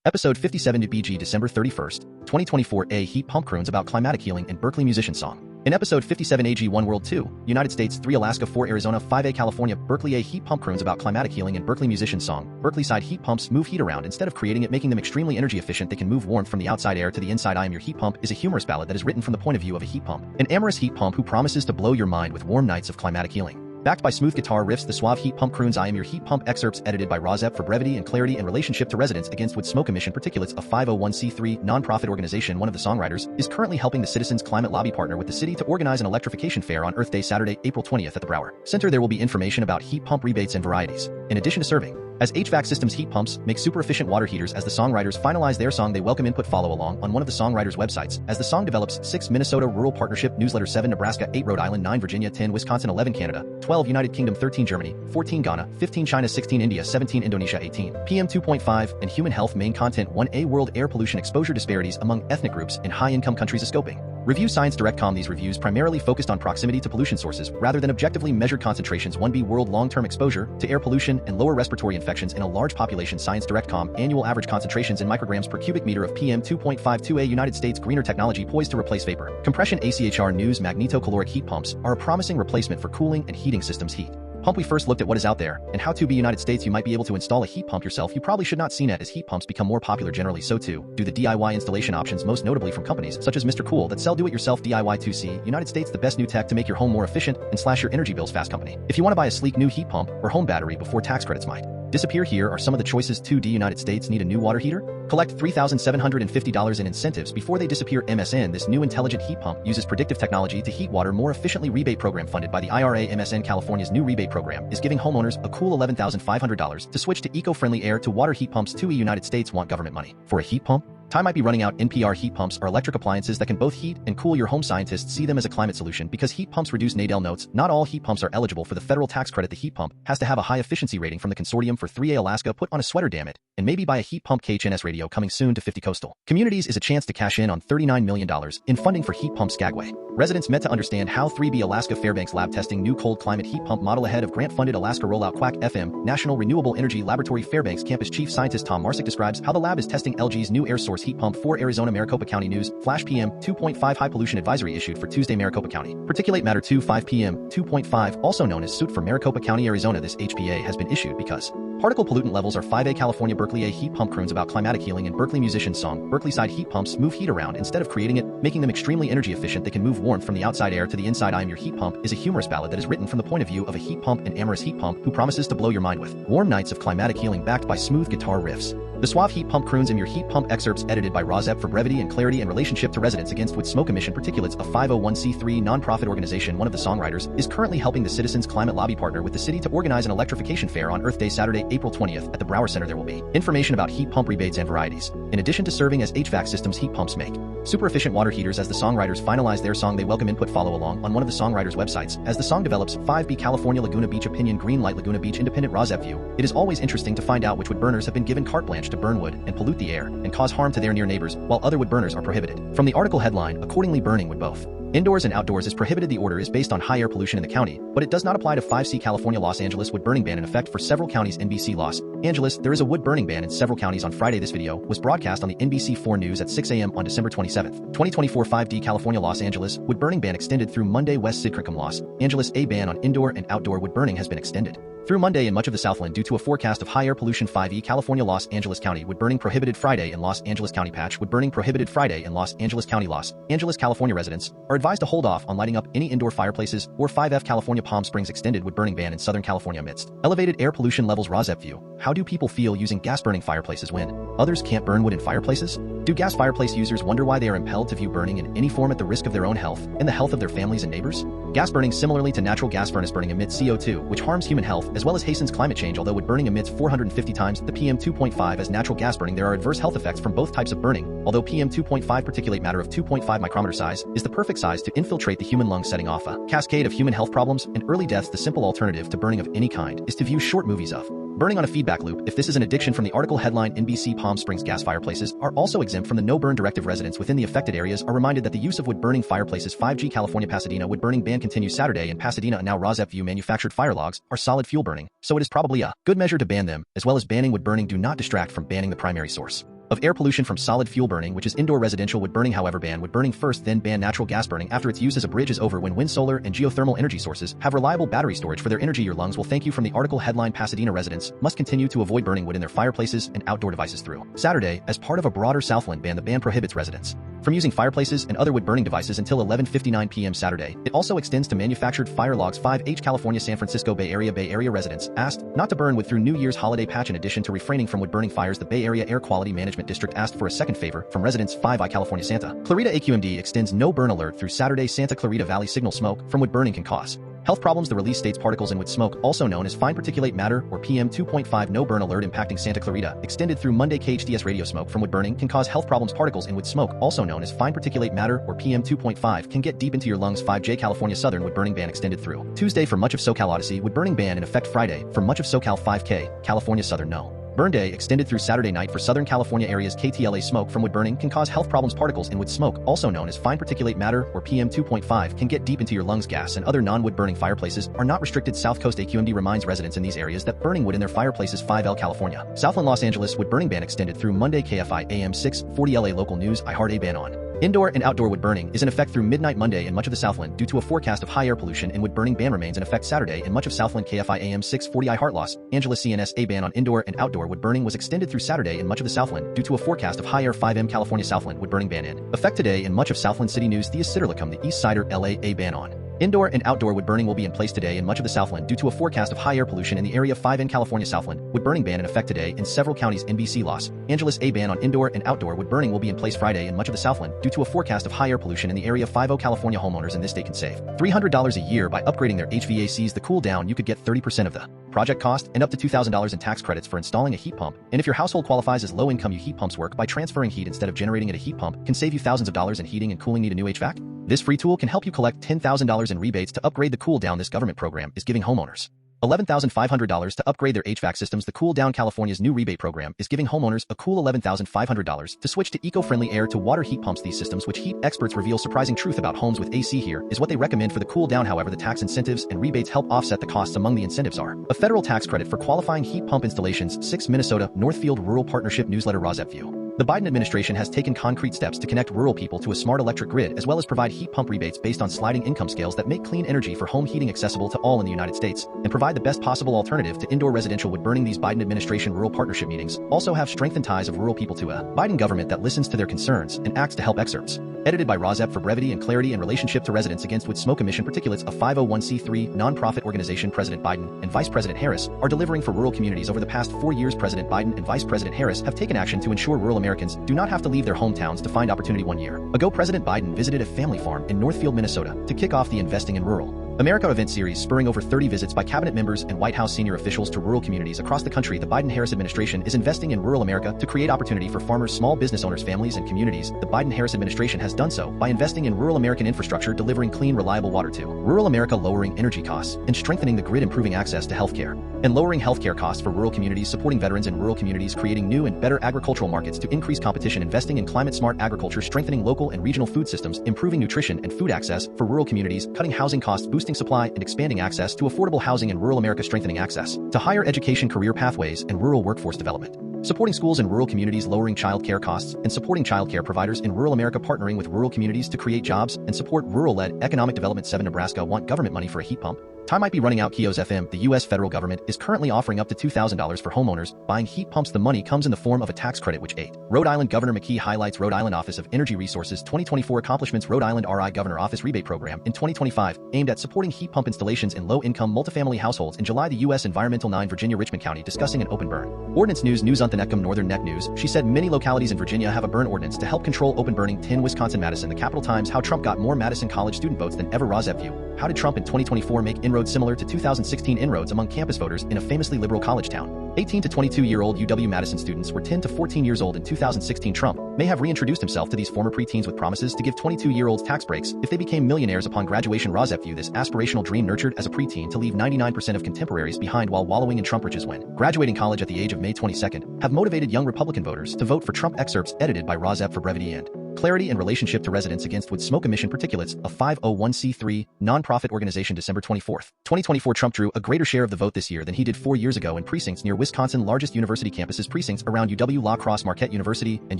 Episode 57 to BG December 31st, 2024 A Heat Pump Croons about climatic healing and Berkeley musician song. In episode 57 AG 1 World 2, United States 3 Alaska 4 Arizona 5 A California Berkeley A Heat Pump Croons about climatic healing and Berkeley musician song. Berkeley side heat pumps move heat around instead of creating it, making them extremely energy efficient. They can move warmth from the outside air to the inside. I Am Your Heat Pump is a humorous ballad that is written from the point of view of a heat pump. An amorous heat pump who promises to blow your mind with warm nights of climatic healing. Backed by smooth guitar riffs, the suave heat pump croons I Am Your Heat Pump excerpts edited by Rozep for brevity and clarity in relationship to residents against wood smoke emission particulates. A 501c3 nonprofit organization, one of the songwriters, is currently helping the Citizens Climate Lobby partner with the city to organize an electrification fair on Earth Day Saturday, April 20th at the Brower Center. There will be information about heat pump rebates and varieties. In addition to serving as HVAC systems, heat pumps make super efficient water heaters. As the songwriters finalize their song, they welcome input. Follow along on one of the songwriters' websites as the song develops. 6 Minnesota Rural Partnership Newsletter, 7 Nebraska, 8 Rhode Island, 9 Virginia, 10 Wisconsin, 11 Canada, 12 United Kingdom, 13 Germany, 14 Ghana, 15 China, 16 India, 17 Indonesia, 18 PM 2.5 and human health. Main content 1A World air pollution exposure disparities among ethnic groups in high-income countries. A scoping review. Science Direct.com. These reviews primarily focused on proximity to pollution sources rather than objectively measured concentrations. 1B World long-term exposure to air pollution and lower respiratory infections in a large population. Science Direct.com. Annual average concentrations in micrograms per cubic meter of PM 2.5. 2A United States greener technology poised to replace vapor compression. ACHR News. Magnetocaloric heat pumps are a promising replacement for cooling and heating systems. Heat pump. We first looked at what is out there and how to be United States. You might be able to install a heat pump yourself. You probably should not see it as heat pumps become more popular generally. So too do the DIY installation options, most notably from companies such as Mr. Cool that sell do-it-yourself DIY. 2C United States, the best new tech to make your home more efficient and slash your energy bills fast. Company. If you want to buy a sleek new heat pump or home battery before tax credits might disappear, here are some of the choices. 2D United States need a new water heater? Collect $3,750 in incentives before they disappear. MSN. This new intelligent heat pump uses predictive technology to heat water more efficiently. Rebate program funded by the IRA. MSN. California's new rebate program is giving homeowners a cool $11,500 to switch to eco-friendly air to water heat pumps. 2E United States want government money for a heat pump? Time might be running out. NPR. Heat pumps are electric appliances that can both heat and cool your home. Scientists see them as a climate solution because heat pumps reduce Nadell notes. Not all heat pumps are eligible for the federal tax credit. The heat pump has to have a high efficiency rating from the consortium for 3A Alaska. Put on a sweater, damn it, and maybe buy a heat pump. KHNS Radio coming soon to 50 coastal communities is a chance to cash in on $39 million in funding for heat pump. Skagway residents met to understand how 3B Alaska Fairbanks lab testing new cold climate heat pump model ahead of grant-funded Alaska rollout. Quack FM National Renewable Energy Laboratory Fairbanks campus chief scientist Tom Marsick describes how the lab is testing LG's new air source heat pump for Arizona. Maricopa County News Flash. PM 2.5 high pollution advisory issued for Tuesday. Maricopa County particulate matter 5 PM 2.5, also known as suit for Maricopa County, Arizona. This HPA has been issued because particle pollutant levels are 5A. California Berkeley A heat pump croons about climatic healing and Berkeley musician song. Berkeley side heat pumps move heat around instead of creating it, making them extremely energy efficient. They can move warmth from the outside air to the inside. I Am Your Heat Pump is a humorous ballad that is written from the point of view of a heat pump. An amorous heat pump who promises to blow your mind with warm nights of climatic healing backed by smooth guitar riffs. The suave heat pump croons Am Your Heat Pump excerpts edited by Rozep for brevity and clarity in relationship to residents against wood smoke emission particulates. A 501c3 nonprofit organization, one of the songwriters, is currently helping the Citizens Climate Lobby partner with the city to organize an electrification fair on Earth Day Saturday, April 20th at the Brower Center. There will be information about heat pump rebates and varieties. In addition to serving as HVAC systems, heat pumps make super efficient water heaters. As the songwriters finalize their song, they welcome input. Follow along on one of the songwriters' websites as the song develops. 5B California Laguna Beach opinion. Green light Laguna Beach independent. Rozep view. It is always interesting to find out which wood burners have been given carte blanche to burn wood and pollute the air and cause harm to their near neighbors, while other wood burners are prohibited. From the article headline, accordingly burning wood both indoors and outdoors is prohibited. The order is based on high air pollution in the county, but it does not apply to 5C California. Los Angeles wood burning ban in effect for several counties. NBC Los Angeles, there is a wood burning ban in several counties on Friday. This video was broadcast on the NBC 4 News at 6 a.m. on December 27, 2024. 5D California Los Angeles wood burning ban extended through Monday. West Sidcricum Los Angeles, a ban on indoor and outdoor wood burning has been extended through Monday in much of the Southland due to a forecast of high air pollution. 5E California Los Angeles County wood burning prohibited Friday in Los Angeles County. Patch wood burning prohibited Friday in Los Angeles County. Los Angeles, California residents are advised to hold off on lighting up any indoor fireplaces. Or 5F California Palm Springs extended wood burning ban in Southern California amidst elevated air pollution levels. Rozep view. How do people feel using gas burning fireplaces when others can't burn wood in fireplaces? Do gas fireplace users wonder why they are impelled to view burning in any form at the risk of their own health and the health of their families and neighbors? Gas burning, similarly to natural gas furnace burning, emits CO2, which harms human health as well as hastens climate change. Although wood burning emits 450 times the PM 2.5 as natural gas burning, there are adverse health effects from both types of burning. Although PM 2.5 particulate matter of 2.5 micrometer size is the perfect size to infiltrate the human lungs, setting off a cascade of human health problems and early deaths, the simple alternative to burning of any kind is to view short movies of burning on a feedback loop. If this is an addiction from the article headline, NBC Palm Springs gas fireplaces are also exempt from the no burn directive. Residents within the affected areas are reminded that the use of wood burning fireplaces. 5G California Pasadena wood burning ban continues Saturday in Pasadena. Now Rozep view manufactured fire logs are solid fuel burning, so it is probably a good measure to ban them, as well as banning wood burning. Do not distract from banning the primary source. of air pollution from solid fuel burning, which is indoor residential wood burning. However, ban wood burning first, then ban natural gas burning after its use as a bridge is over. When wind, solar, and geothermal energy sources have reliable battery storage for their energy, your lungs will thank you. From the article headline, Pasadena residents must continue to avoid burning wood in their fireplaces and outdoor devices through Saturday. As part of a broader Southland ban, the ban prohibits residents from using fireplaces and other wood burning devices until 11:59 p.m. Saturday. It also extends to manufactured fire logs. 5H California, San Francisco Bay Area residents asked not to burn wood through New Year's holiday patch. In addition to refraining from wood burning fires, the Bay Area Air Quality Management District asked for a second favor from residents. 5I California, Santa Clarita AQMD extends no burn alert through Saturday. Santa Clarita Valley signal smoke from wood burning can cause health problems. The release states particles in wood smoke, also known as fine particulate matter or PM 2.5. No burn alert impacting Santa Clarita extended through Monday. KHDS radio smoke from wood burning can cause health problems. Particles in wood smoke, also known as fine particulate matter or PM 2.5, can get deep into your lungs. 5J California, Southern wood burning ban extended through Tuesday for much of SoCal. Odyssey wood burning ban in effect Friday for much of SoCal. 5K California, Southern no burn day extended through Saturday night for Southern California areas. KTLA smoke from wood burning can cause health problems. Particles in wood smoke, also known as fine particulate matter or PM 2.5, can get deep into your lungs. Gas and other non-wood burning fireplaces are not restricted. South Coast AQMD reminds residents in these areas that burning wood in their fireplaces. 5L California, Southland Los Angeles wood burning ban extended through Monday. KFI AM 640 LA local news. iHeart. A ban on indoor and outdoor wood burning is in effect through midnight Monday in much of the Southland due to a forecast of high air pollution, and wood burning ban remains in effect Saturday in much of Southland. KFI AM 640 iHeart. Los Angeles CNS. A ban on indoor and outdoor wood burning was extended through Saturday in much of the Southland due to a forecast of high air. 5M California, Southland wood burning ban in effect today in much of Southland. City News. Thea Sitterlicum, the East Sider LA. A ban on indoor and outdoor wood burning will be in place today in much of the Southland due to a forecast of high air pollution in the area. 5N California, Southland wood burning ban in effect today in several counties. NBC Los Angeles. A ban on indoor and outdoor wood burning will be in place Friday in much of the Southland due to a forecast of high air pollution in the area. 50 California homeowners in this state can save $300 a year by upgrading their HVACs. The cool down, you could get 30% of the project cost and up to $2,000 in tax credits for installing a heat pump. And if your household qualifies as low income, you heat pumps work by transferring heat instead of generating it. A heat pump can save you thousands of dollars in heating and cooling. Need a new HVAC? This free tool can help you collect $10,000 in rebates to upgrade the cool down. This government program is giving homeowners $11,500 to upgrade their HVAC systems. The Cool Down, California's new rebate program, is giving homeowners a cool $11,500 to switch to eco-friendly air-to-water heat pumps. These systems, which heat experts reveal surprising truth about homes with AC here, is what they recommend for the Cool Down. However, the tax incentives and rebates help offset the costs. Among the incentives are a federal tax credit for qualifying heat pump installations. 6 Minnesota Northfield Rural Partnership Newsletter. Rosep View. The Biden administration has taken concrete steps to connect rural people to a smart electric grid, as well as provide heat pump rebates based on sliding income scales that make clean energy for home heating accessible to all in the United States and provide the best possible alternative to indoor residential wood burning. These Biden administration rural partnership meetings also have strengthened ties of rural people to a Biden government that listens to their concerns and acts to help. Excerpts edited by Rosep for brevity and clarity in relationship to Residents Against Wood Smoke Emission Particulates, a 501c3 nonprofit organization. President Biden and Vice President Harris are delivering for rural communities. Over the past 4 years, President Biden and Vice President Harris have taken action to ensure rural Americans do not have to leave their hometowns to find opportunity. 1 year ago, President Biden visited a family farm in Northfield, Minnesota to kick off the Investing in Rural America event series, spurring over 30 visits by cabinet members and White House senior officials to rural communities across the country. The Biden-Harris administration is investing in rural America to create opportunity for farmers, small business owners, families, and communities. The Biden-Harris administration has done so by investing in rural American infrastructure, delivering clean, reliable water to rural America, lowering energy costs, and strengthening the grid, improving access to healthcare, and lowering healthcare costs for rural communities, supporting veterans in rural communities, creating new and better agricultural markets to increase competition, investing in climate-smart agriculture, strengthening local and regional food systems, improving nutrition and food access for rural communities, cutting housing costs, boosting supply, and expanding access to affordable housing in rural America, strengthening access to higher education, career pathways, and rural workforce development, supporting schools in rural communities, lowering child care costs, and supporting child care providers in rural America, partnering with rural communities to create jobs and support rural-led economic development. 7 Nebraska want government money for a heat pump. Time might be running out. Kios FM. The U.S. federal government is currently offering up to $2,000 for homeowners buying heat pumps. The money comes in the form of a tax credit, which 8 Rhode Island Governor McKee highlights. Rhode Island Office of Energy Resources 2024 accomplishments. Rhode Island RI Governor Office Rebate Program in 2025 aimed at supporting heat pump installations in low-income multifamily households. In July, the U.S. Environmental 9 Virginia Richmond County discussing an open burn ordinance. News on the Necum Northern Neck News. She said many localities in Virginia have a burn ordinance to help control open burning. 10 Wisconsin Madison. The Capital Times. How Trump got more Madison College student votes than ever. Rosep View. How did Trump in 2024 make inroads similar to 2016 inroads among campus voters in a famously liberal college town? 18 to 22-year-old UW-Madison students were 10 to 14 years old in 2016. Trump may have reintroduced himself to these former preteens with promises to give 22-year-olds tax breaks if they became millionaires upon graduation. Rosep View. This aspirational dream nurtured as a preteen to leave 99% of contemporaries behind while wallowing in Trump riches when graduating college at the age of May 22nd have motivated young Republican voters to vote for Trump. Excerpts edited by Rosep for brevity and clarity and relationship to residents against wood smoke emission particulates, a 501c3 nonprofit organization. December 24, 2024. Trump drew a greater share of the vote this year than he did 4 years ago in precincts near Wisconsin's largest university campuses. Precincts around UW La Crosse Marquette University and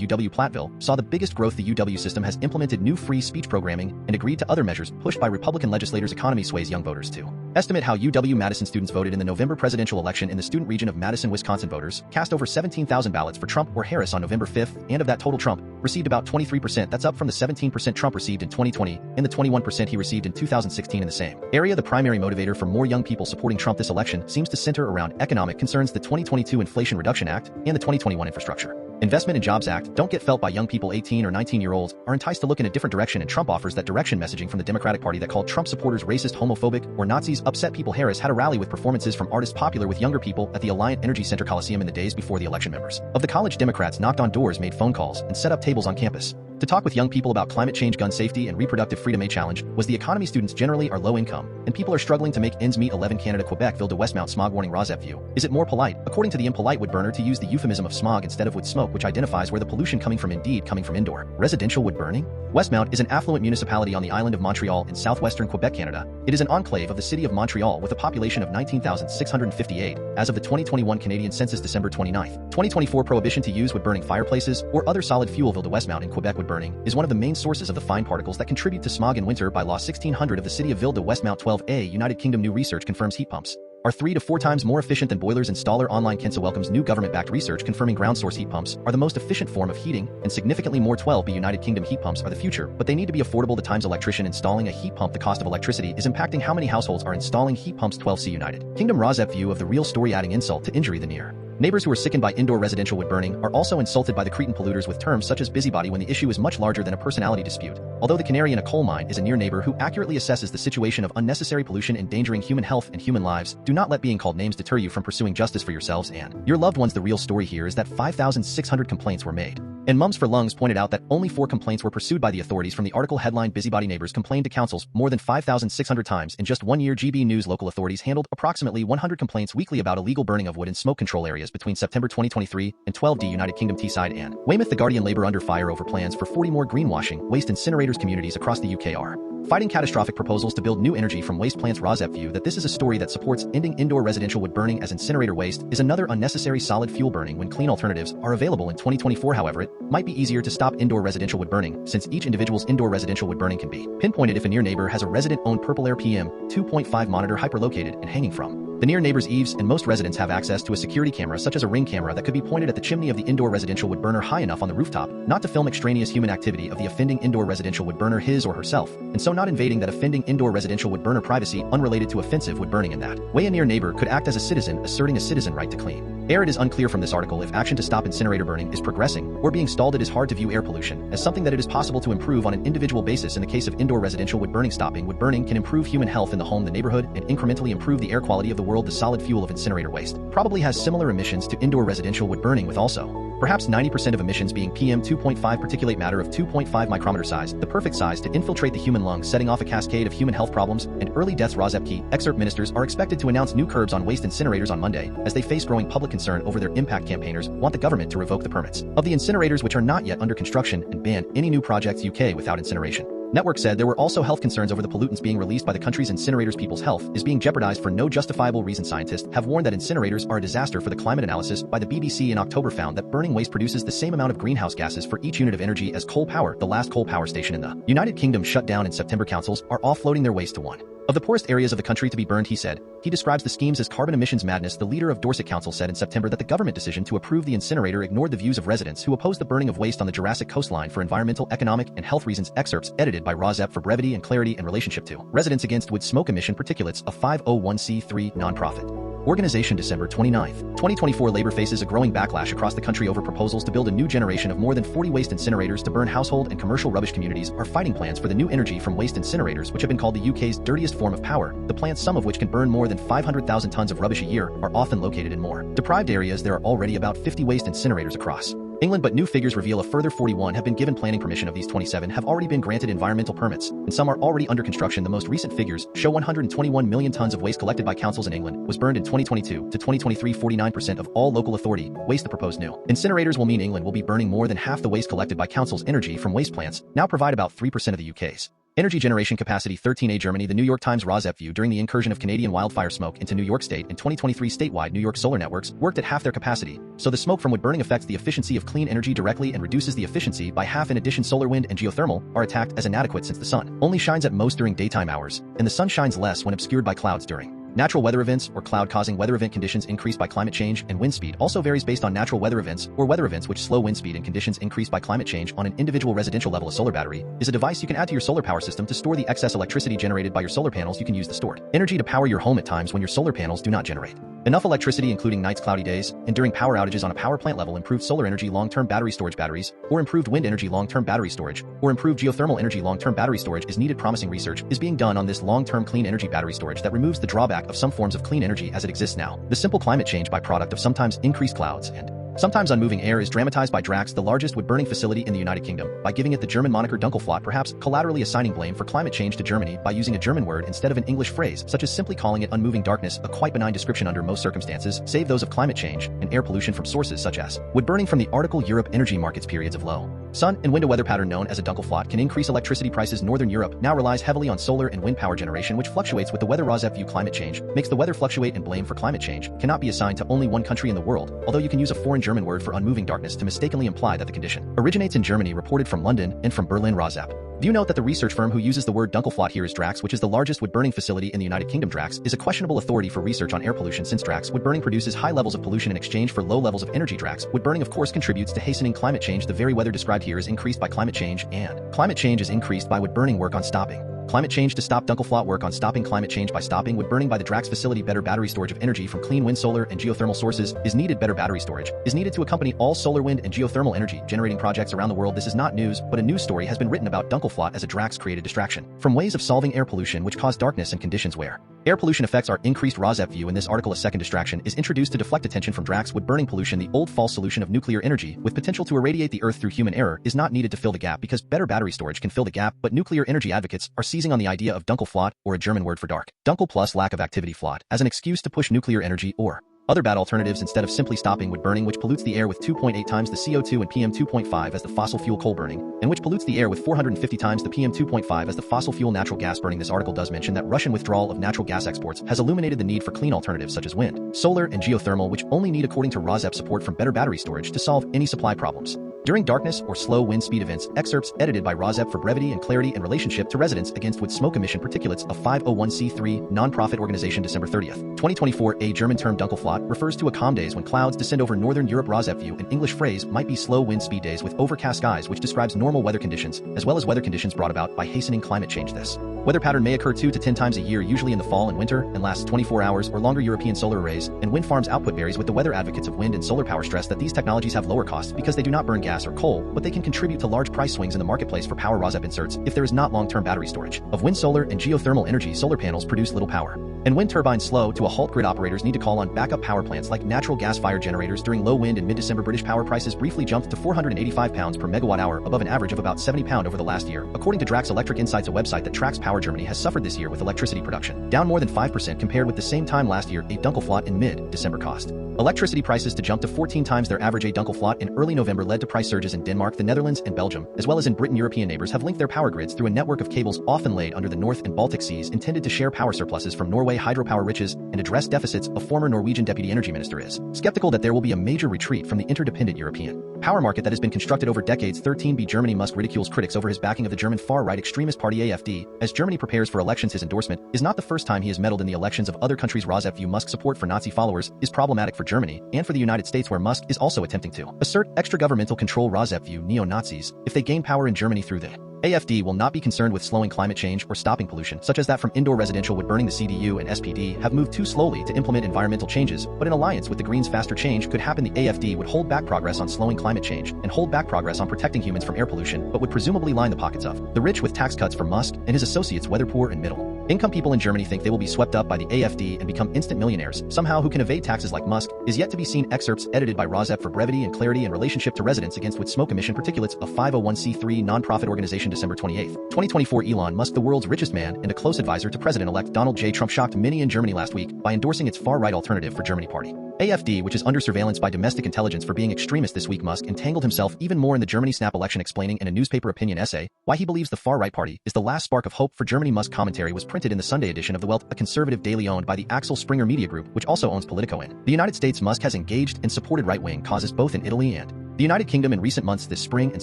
UW Platteville saw the biggest growth. The UW system has implemented new free speech programming and agreed to other measures pushed by Republican legislators. Economy sways young voters too. Estimate how UW-Madison students voted in the November presidential election. In the student region of Madison, Wisconsin, voters cast over 17,000 ballots for Trump or Harris on November 5th, and of that total, Trump received about 23%. That's up from the 17% Trump received in 2020 and the 21% he received in 2016 in the same area. The primary motivator for more young people supporting Trump this election seems to center around economic concerns. The 2022 Inflation Reduction Act and the 2021 Infrastructure Investment and Jobs Act don't get felt by young people. 18 or 19-year-olds are enticed to look in a different direction, and Trump offers that direction. Messaging from the Democratic Party that called Trump supporters racist, homophobic, or Nazis upset people. Harris had a rally with performances from artists popular with younger people at the Alliant Energy Center Coliseum in the days before the election. Members of the college Democrats knocked on doors, made phone calls, and set up tables on campus to talk with young people about climate change, gun safety, and reproductive freedom. A challenge was the economy. Students generally are low income, and people are struggling to make ends meet. 11 Canada, Quebec, Ville de Westmount smog warning. Rosep view. Is it more polite, according to the impolite wood burner, to use the euphemism of smog instead of wood smoke, which identifies where the pollution coming from coming from indoor residential wood burning? Westmount is an affluent municipality on the island of Montreal in southwestern Quebec, Canada. It is an enclave of the city of Montreal with a population of 19,658 as of the 2021 Canadian census. December 29, 2024. Prohibition to use wood burning fireplaces or other solid fuel. Ville de Westmount in Quebec. Wood burning is one of the main sources of the fine particles that contribute to smog in winter. By law 1600 of the city of Ville de Westmount 12a, United Kingdom. New research confirms heat pumps are 3 to 4 times more efficient than boilers. Installer online. Kinsa welcomes new government-backed research confirming ground source heat pumps are the most efficient form of heating and significantly more. 12b, United Kingdom. Heat pumps are the future, but they need to be affordable. The Times electrician installing a heat pump. The cost of electricity is impacting how many households are installing heat pumps. 12c, United Kingdom. Rosep view of the real story, adding insult to injury. The near neighbors who are sickened by indoor residential wood burning are also insulted by the cretin polluters with terms such as busybody when the issue is much larger than a personality dispute. Although the canary in a coal mine is a near neighbor who accurately assesses the situation of unnecessary pollution endangering human health and human lives, do not let being called names deter you from pursuing justice for yourselves and your loved ones. The real story here is that 5,600 complaints were made, and Mums for Lungs pointed out that only 4 complaints were pursued by the authorities. From the article headline, Busybody Neighbors Complained to Councils more than 5,600 times in just 1 year. GB News. Local authorities handled approximately 100 complaints weekly about illegal burning of wood in smoke control areas between September 2023 and 12d, United Kingdom. Teesside and Weymouth. The Guardian. Labor under fire over plans for 40 more greenwashing waste incinerators. Communities across the UK are fighting catastrophic proposals to build new energy from waste plants. Rosep view that this is a story that supports ending indoor residential wood burning, as incinerator waste is another unnecessary solid fuel burning when clean alternatives are available in 2024. However, it might be easier to stop indoor residential wood burning, since each individual's indoor residential wood burning can be pinpointed if a near neighbor has a resident-owned Purple Air PM 2.5 monitor hyperlocated and hanging from the near neighbor's eaves, and most residents have access to a security camera such as a Ring camera that could be pointed at the chimney of the indoor residential wood burner high enough on the rooftop not to film extraneous human activity of the offending indoor residential wood burner, his or herself, and so not invading that offending indoor residential wood burner privacy unrelated to offensive wood burning. In that way, a near neighbor could act as a citizen, asserting a citizen right to clean air. It is unclear from this article if action to stop incinerator burning is progressing or being stalled. It is hard to view air pollution as something that it is possible to improve on an individual basis. In the case of indoor residential wood burning, stopping wood burning can improve human health in the home, the neighborhood, and incrementally improve the air quality of the world. The solid fuel of incinerator waste probably has similar emissions to indoor residential wood burning, with also perhaps 90% of emissions being PM 2.5 particulate matter of 2.5 micrometer size, the perfect size to infiltrate the human lung, setting off a cascade of human health problems and early deaths. Rosep key excerpt. Ministers are expected to announce new curbs on waste incinerators on Monday as they face growing public concern over their impact. Campaigners want the government to revoke the permits of the incinerators which are not yet under construction and ban any new projects UK without incineration. Network said there were also health concerns over the pollutants being released by the country's incinerators. People's health is being jeopardized for no justifiable reason. Scientists have warned that incinerators are a disaster for the climate. Analysis by the BBC in October found that burning waste produces the same amount of greenhouse gases for each unit of energy as coal power. The last coal power station in the United Kingdom shut down in September. Councils are offloading their waste to one of the poorest areas of the country to be burned, he said. He describes the schemes as carbon emissions madness. The leader of Dorset Council said in September that the government decision to approve the incinerator ignored the views of residents who opposed the burning of waste on the Jurassic coastline for environmental, economic, and health reasons. Excerpts edited by Rosep for brevity and clarity and relationship to Residents Against Wood Smoke Emission Particulates, a 501c3 nonprofit organization. December 29, 2024. Labor faces a growing backlash across the country over proposals to build a new generation of more than 40 waste incinerators to burn household and commercial rubbish. Communities are fighting plans for the new energy from waste incinerators, which have been called the UK's dirtiest form of power. The plants, some of which can burn more than 500,000 tons of rubbish a year, are often located in more deprived areas. There are already about 50 waste incinerators across England, but new figures reveal a further 41 have been given planning permission. Of these, 27 have already been granted environmental permits, and some are already under construction. The most recent figures show 121 million tons of waste collected by councils in England was burned in 2022 to 2023. 49% of all local authority waste. The proposed new incinerators will mean England will be burning more than half the waste collected by councils. Energy from waste plants now provide about 3% of the UK's energy generation capacity. 13A Germany. The New York Times Rosep view during the incursion of Canadian wildfire smoke into New York State in 2023, statewide New York solar networks worked at half their capacity, so the smoke from wood burning affects the efficiency of clean energy directly and reduces the efficiency by half. In addition, solar, wind, and geothermal are attacked as inadequate since the sun only shines at most during daytime hours, and the sun shines less when obscured by clouds. During natural weather events or cloud-causing weather event, conditions increased by climate change, and wind speed also varies based on natural weather events or weather events which slow wind speed and conditions increased by climate change on an individual residential level. A solar battery is a device you can add to your solar power system to store the excess electricity generated by your solar panels. You can use the stored energy to power your home at times when your solar panels do not generate enough electricity, including nights, cloudy days, and during power outages. On a power plant level, improved solar energy long-term battery storage batteries, or improved wind energy long-term battery storage, or improved geothermal energy long-term battery storage is needed. Promising research is being done on this long-term clean energy battery storage that removes the drawback of some forms of clean energy as it exists now. The simple climate change byproduct of sometimes increased clouds and sometimes unmoving air is dramatized by Drax, the largest wood-burning facility in the United Kingdom, by giving it the German moniker Dunkelflaut, perhaps collaterally assigning blame for climate change to Germany by using a German word instead of an English phrase, such as simply calling it unmoving darkness, a quite benign description under most circumstances, save those of climate change and air pollution from sources such as wood burning. From the article, Europe energy markets. Periods of low sun and wind. A weather pattern known as a Dunkelflaut can increase electricity prices. Northern Europe now relies heavily on solar and wind power generation, which fluctuates with the weather. Rosep view climate change makes the weather fluctuate, and blame for climate change cannot be assigned to only one country in the world, although you can use a foreign German word for unmoving darkness to mistakenly imply that the condition originates in Germany. Reported from London and from Berlin. Rosep view note that the research firm who uses the word Dunkelflaut here is Drax, which is the largest wood-burning facility in the United Kingdom. Drax is a questionable authority for research on air pollution, since Drax wood-burning produces high levels of pollution in exchange for low levels of energy. Drax wood-burning, of course, contributes to hastening climate change. The very weather described here is increased by climate change, and climate change is increased by wood-burning. Work on stopping climate change to stop Dunkelflaut. Work on stopping climate change by stopping wood burning by the Drax facility. Better battery storage of energy from clean wind, solar, and geothermal sources is needed. Better battery storage is needed to accompany all solar, wind, and geothermal energy generating projects around the world. This is not news, but a news story has been written about Dunkelflaut as a Drax-created distraction from ways of solving air pollution which cause darkness and conditions where air pollution effects are increased. Rosep view in this article, a second distraction is introduced to deflect attention from Drax wood-burning pollution. The old false solution of nuclear energy with potential to irradiate the Earth through human error is not needed to fill the gap, because better battery storage can fill the gap, but nuclear energy advocates are seizing on the idea of Dunkelflaut, or a German word for dark, Dunkel plus lack of activity Flaut, as an excuse to push nuclear energy or other bad alternatives instead of simply stopping wood burning, which pollutes the air with 2.8 times the CO2 and PM 2.5 as the fossil fuel coal burning, and which pollutes the air with 450 times the PM 2.5 as the fossil fuel natural gas burning. This article does mention that Russian withdrawal of natural gas exports has illuminated the need for clean alternatives such as wind, solar, and geothermal, which only need, according to Rosep, support from better battery storage to solve any supply problems during darkness or slow wind speed events. Excerpts edited by Rosep for brevity and clarity in relationship to Residents Against Wood Smoke Emission Particulates, a 501c3 non-profit organization. December 30th, 2024. A German term Dunkelflaut refers to a calm days when clouds descend over northern Europe. Rosep view, an English phrase, might be slow wind speed days with overcast skies, which describes normal weather conditions, as well as weather conditions brought about by hastening climate change. This weather pattern may occur 2 to 10 times a year, usually in the fall and winter, and lasts 24 hours or longer. European solar arrays and wind farms output varies, with the weather advocates of wind and solar power stress that these technologies have lower costs because they do not burn gas or coal, but they can contribute to large price swings in the marketplace for power. Rosep inserts, if there is not long-term battery storage of wind, solar, and geothermal energy, solar panels produce little power, and wind turbines slow to a halt. Grid operators need to call on backup power plants like natural gas-fired generators during low wind. In mid-December, British power prices briefly jumped to £485 per megawatt hour, above an average of about £70 over the last year, according to Drax Electric Insights, a website that tracks power. Germany has suffered this year with electricity production down more than 5% compared with the same time last year. A Dunkelflaut in mid-December caused electricity prices to jump to 14 times their average. A Dunkelflaut in early November led to price surges in Denmark, the Netherlands, and Belgium, as well as in Britain. European neighbors have linked their power grids through a network of cables often laid under the North and Baltic Seas, intended to share power surpluses from Norway hydropower riches and address deficits. A former Norwegian deputy energy minister is skeptical that there will be a major retreat from the interdependent European power market that has been constructed over decades. 13b Germany. Musk ridicules critics over his backing of the German far-right extremist party AfD as Germany prepares for elections. His endorsement is not the first time he has meddled in the elections of other countries. Rosep view, Musk's support for Nazi followers is problematic for Germany and for the United States, where Musk is also attempting to assert extra-governmental control. Rosep view, neo-Nazis, if they gain power in Germany through the AfD, will not be concerned with slowing climate change or stopping pollution, such as that from indoor residential wood burning. The CDU and SPD have moved too slowly to implement environmental changes, but in alliance with the Greens, faster change could happen. The AfD would hold back progress on slowing climate change and hold back progress on protecting humans from air pollution, but would presumably line the pockets of the rich with tax cuts for Musk and his associates, whether poor and middle Income people in Germany think they will be swept up by the AfD and become instant millionaires, somehow who can evade taxes like Musk, is yet to be seen. Excerpts edited by Rozep for brevity and clarity in relationship to residents against with smoke emission particulates, a 501c3 non-profit organization. December 28, 2024. Elon Musk, the world's richest man and a close advisor to President-elect Donald J. Trump, shocked many in Germany last week by endorsing its far-right Alternative for Germany party. AfD, which is under surveillance by domestic intelligence for being extremist. This week Musk entangled himself even more in the Germany snap election, explaining in a newspaper opinion essay why he believes the far-right party is the last spark of hope for Germany. Musk commentary was printed in the Sunday edition of The Welt, a conservative daily owned by the Axel Springer Media Group, which also owns Politico. In the United States, Musk has engaged and supported right-wing causes both in Italy and the United Kingdom in recent months. This spring and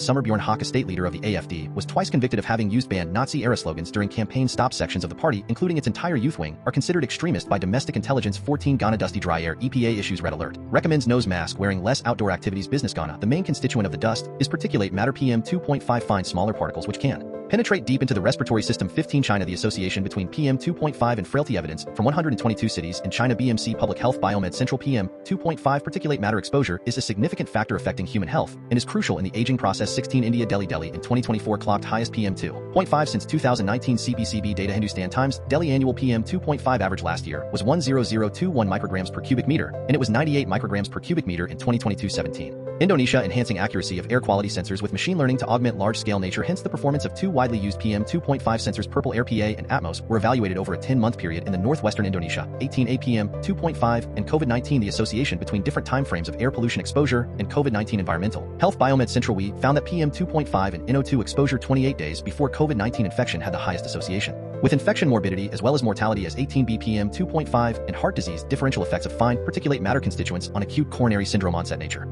summer, Bjorn Höcke, state leader of the AfD, was twice convicted of having used banned Nazi-era slogans during campaign stop. Sections of the party, including its entire youth wing, are considered extremist by domestic intelligence. 14 Ghana dusty dry air. EPA issues red alert. Recommends nose mask wearing, less outdoor activities. Business. Ghana, the main constituent of the dust, is particulate matter PM 2.5, fine smaller particles which can penetrate deep into the respiratory system. 15 China, the association between PM 2.5 and frailty. Evidence from 122 cities in China. BMC Public Health. Biomed Central. PM 2.5 particulate matter exposure is a significant factor affecting human health and is crucial in the aging process. 16 India, Delhi in 2024 clocked highest PM 2.5 since 2019. CPCB data. Hindustan Times, Delhi annual PM 2.5 average last year was 10021 micrograms per cubic meter, and it was 98 micrograms per cubic meter in 2022-17. Indonesia, enhancing accuracy of air quality sensors with machine learning to augment large-scale nature. Hence the performance of two widely used PM 2.5 sensors. Purple Air PA and Atmos were evaluated over a 10-month period in the northwestern Indonesia. 18 APM 2.5 and COVID-19, the association between different time frames of air pollution exposure and COVID-19. Environmental Health. Biomed Central. We found that PM 2.5 and NO2 exposure 28 days before COVID-19 infection had the highest association with infection morbidity as well as mortality as 18 BPM 2.5 and heart disease. Differential effects of fine particulate matter constituents on acute coronary syndrome. Onset. Nature.